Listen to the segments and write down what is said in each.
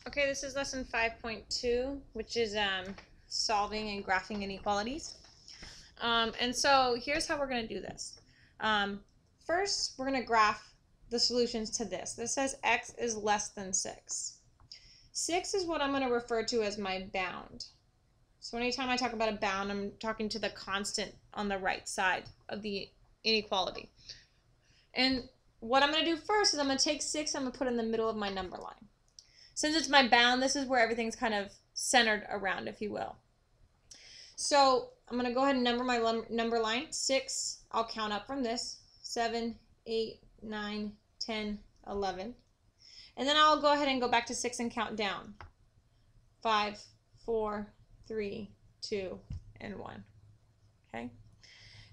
Okay, this is lesson 5.2, which is solving and graphing inequalities. And so here's how we're going to do this. First, we're going to graph the solutions to this. This says x is less than 6. 6 is what I'm going to refer to as my bound. So anytime I talk about a bound, I'm talking to the constant on the right side of the inequality. And what I'm going to do first is I'm going to take 6, I'm going to put it in the middle of my number line. Since it's my bound, this is where everything's kind of centered around, if you will. So I'm going to go ahead and number my number line. 6, I'll count up from this. 7, 8, 9, 10, 11. And then I'll go ahead and go back to 6 and count down. 5, 4, 3, 2, and 1. Okay.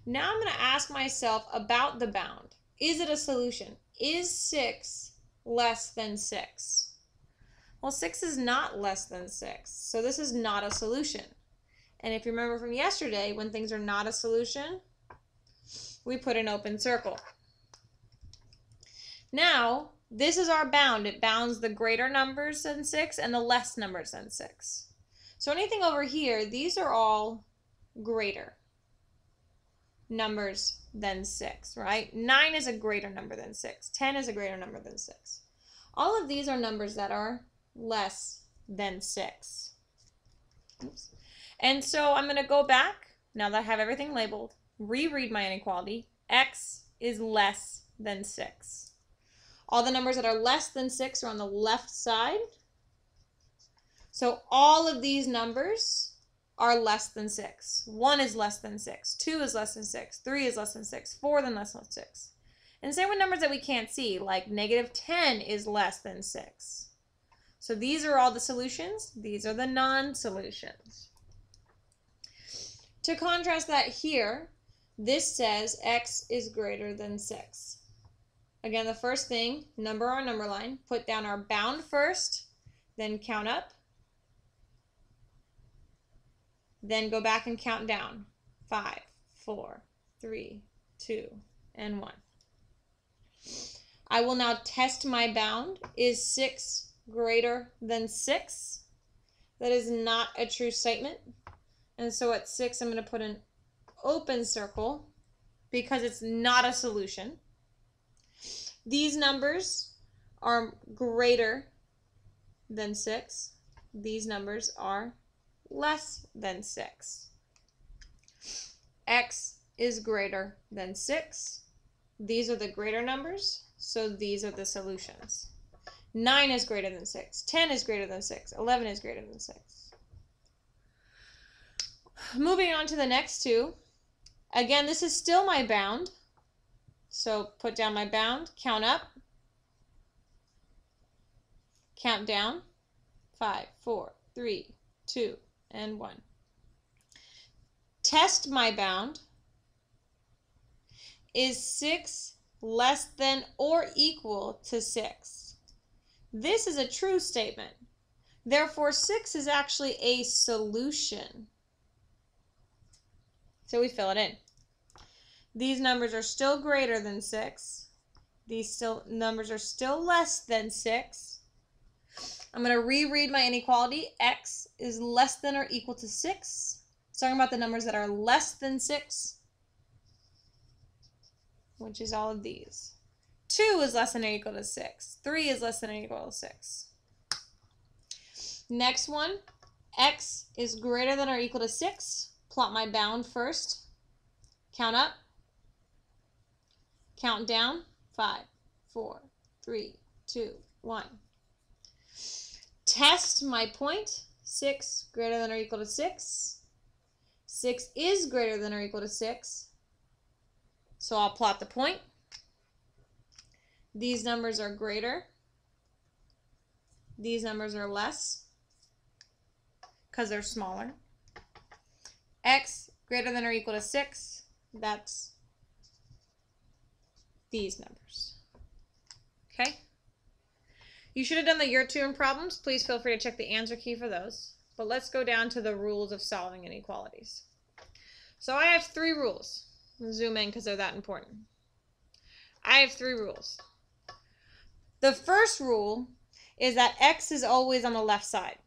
Now I'm going to ask myself about the bound. Is it a solution? Is 6 less than 6? Well, 6 is not less than 6, so this is not a solution. And if you remember from yesterday, when things are not a solution, we put an open circle. Now, this is our bound. It bounds the greater numbers than 6 and the less numbers than 6. So anything over here, these are all greater numbers than 6, right? 9 is a greater number than 6. 10 is a greater number than 6. All of these are numbers that are less than 6. Oops. And so I'm going to go back, now that I have everything labeled, reread my inequality. X is less than 6. All the numbers that are less than 6 are on the left side. So all of these numbers are less than 6. 1 is less than 6. 2 is less than 6. 3 is less than 6. 4 is less than 6. And same with numbers that we can't see, like negative 10 is less than 6. So these are all the solutions. These are the non-solutions. To contrast that here, this says x is greater than 6. Again, the first thing, number our number line, put down our bound first, then count up, then go back and count down. 5, 4, 3, 2, and 1. I will now test my bound. Is 6 greater than 6? That is not a true statement. And so at 6, I'm going to put an open circle because it's not a solution. These numbers are greater than 6. These numbers are less than 6. X is greater than 6. These are the greater numbers, so these are the solutions. 9 is greater than 6. 10 is greater than 6. 11 is greater than 6. Moving on to the next two. Again, this is still my bound. So put down my bound, count up, count down. 5, 4, 3, 2, and 1. Test my bound. Is 6 less than or equal to 6? This is a true statement. Therefore, 6 is actually a solution. So we fill it in. These numbers are still greater than 6. These numbers are still less than 6. I'm going to reread my inequality. X is less than or equal to 6. It's talking about the numbers that are less than 6, which is all of these. 2 is less than or equal to 6. 3 is less than or equal to 6. Next one, x is greater than or equal to 6. Plot my bound first. Count up. Count down. 5, 4, 3, 2, 1. Test my point. 6 greater than or equal to 6. 6 is greater than or equal to 6. So I'll plot the point. These numbers are greater. These numbers are less because they're smaller. X greater than or equal to 6. That's these numbers. Okay? You should have done the Year 2 in problems. Please feel free to check the answer key for those. But let's go down to the rules of solving inequalities. So I have 3 rules. I'll zoom in because they're that important. I have 3 rules. The first rule is that x is always on the left side.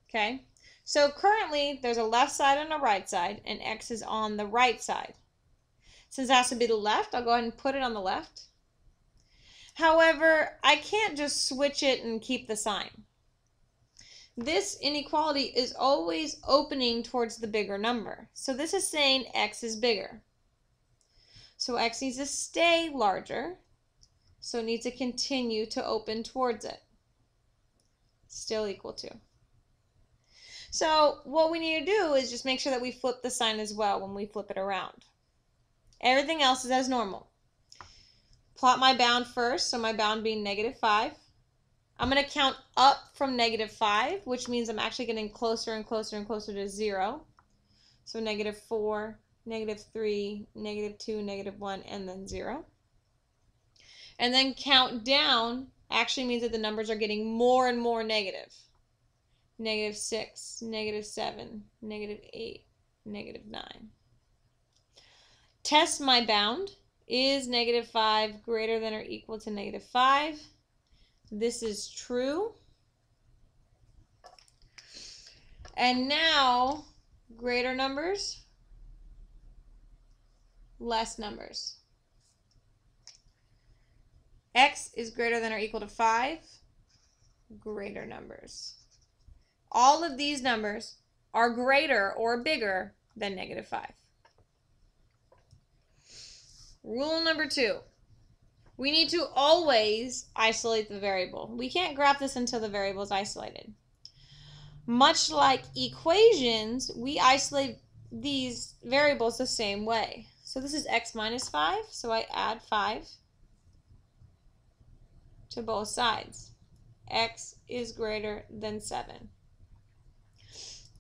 Okay? So currently, there's a left side and a right side, and x is on the right side. Since it has to be the left, I'll go ahead and put it on the left. However, I can't just switch it and keep the sign. This inequality is always opening towards the bigger number. So this is saying x is bigger. So x needs to stay larger. So it needs to continue to open towards it. Still equal to. So what we need to do is just make sure that we flip the sign as well when we flip it around. Everything else is as normal. Plot my bound first, so my bound being -5. I'm going to count up from -5, which means I'm actually getting closer and closer and closer to 0. So -4, -3, -2, -1, and then 0. And then count down actually means that the numbers are getting more and more negative. -6, -7, -8, -9. Test my bound. Is -5 greater than or equal to -5? This is true. And now, greater numbers, less numbers. X is greater than or equal to 5, greater numbers. All of these numbers are greater or bigger than -5. Rule number 2. We need to always isolate the variable. We can't graph this until the variable is isolated. Much like equations, we isolate these variables the same way. So this is x minus 5, so I add 5 to both sides. X is greater than 7.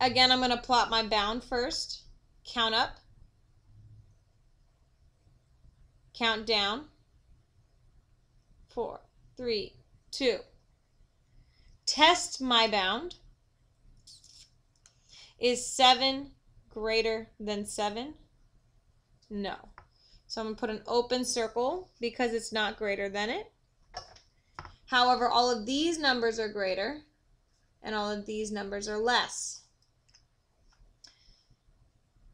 Again, I'm going to plot my bound first, count up, count down, 4, 3, 2. Test my bound. Is 7 greater than 7? No. So I'm going to put an open circle because it's not greater than it. However, all of these numbers are greater and all of these numbers are less.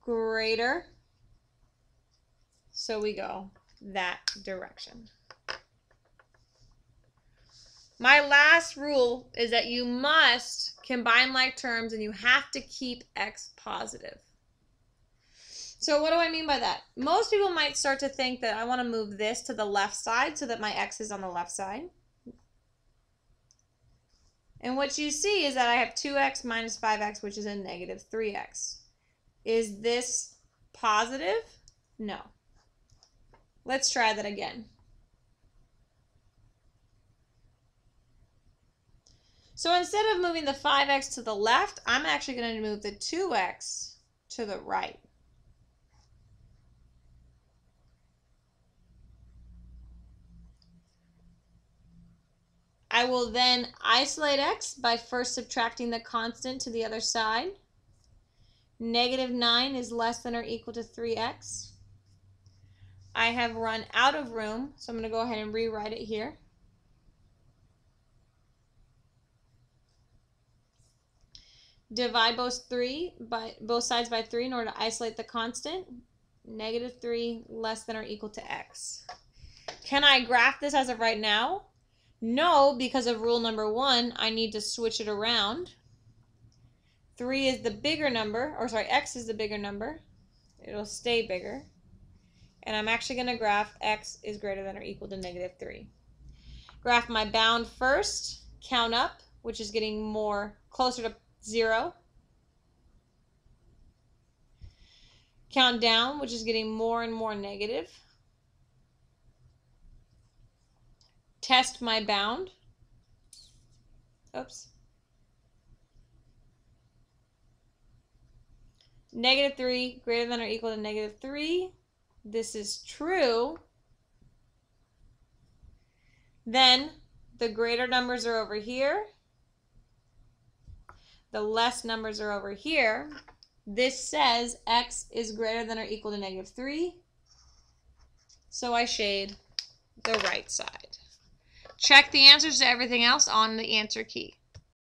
Greater. So we go that direction. My last rule is that you must combine like terms and you have to keep x positive. So what do I mean by that? Most people might start to think that I want to move this to the left side so that my x is on the left side. And what you see is that I have 2x minus 5x, which is a -3x. Is this positive? No. Let's try that again. So instead of moving the 5x to the left, I'm actually going to move the 2x to the right. I will then isolate x by first subtracting the constant to the other side. -9 is less than or equal to 3x. I have run out of room, so I'm going to go ahead and rewrite it here. Divide both sides by 3 in order to isolate the constant. -3 less than or equal to x. Can I graph this as of right now? No, because of rule number 1, I need to switch it around. 3 is the bigger number, or sorry, x is the bigger number. It'll stay bigger. And I'm actually going to graph x is greater than or equal to -3. Graph my bound first, count up, which is getting more closer to 0. Count down, which is getting more and more negative. Test my bound. Oops. -3 greater than or equal to -3. This is true. Then the greater numbers are over here. The less numbers are over here. This says x is greater than or equal to -3. So I shade the right side. Check the answers to everything else on the answer key.